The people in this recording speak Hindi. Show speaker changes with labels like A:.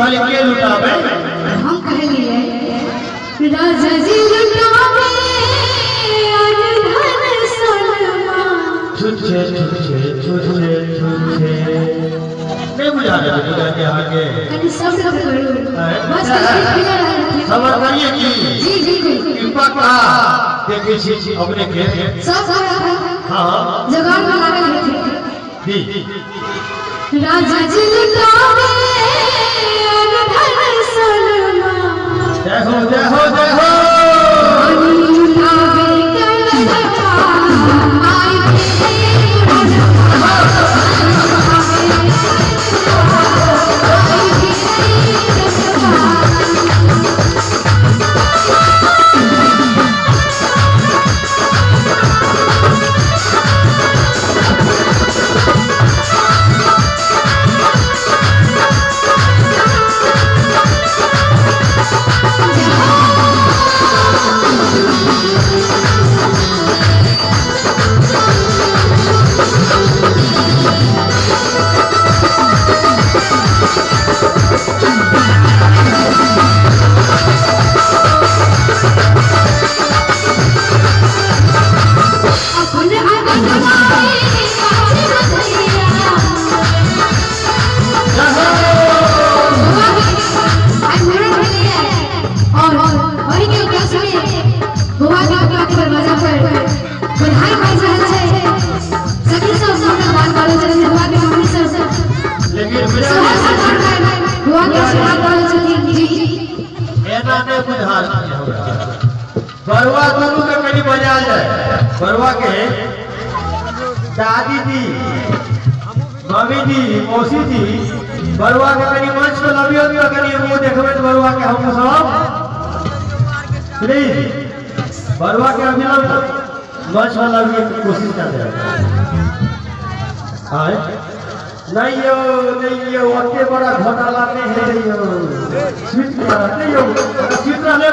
A: कहली के लुटावे
B: हम कहलिए राजा जी लुटावे अनधन सोनमा
A: छुछे छुछे छुछे छुछे नहीं बुझा रहे बुझा के आगे
B: कहीं सब करो बस
A: खबर करिए कि
B: जी बिल्कुल
A: कृपा का देखिए छी अपने के
B: सब
A: हां
B: जगह में लगा
A: जी
B: राजा जी लुटावे अनधन सोनमा
A: जय हो जय हो जय हो
B: लुटावे कलकत्ता आई
A: बरुआ दोनों के कहीं बजा जाए बरुआ के दादी जी मम्मी जी मौसी जी बरुआ के कहीं मंच पे लबियो भी कहीं वो देखबे तो बरुआ के हम सब प्लीज बरुआ के अभिनव मंच पे लबियो की कोशिश कर रहे हां नहीं यो ओके बड़ा घोटाला नहीं है यो स्वीट नहीं यो स्वीट रहने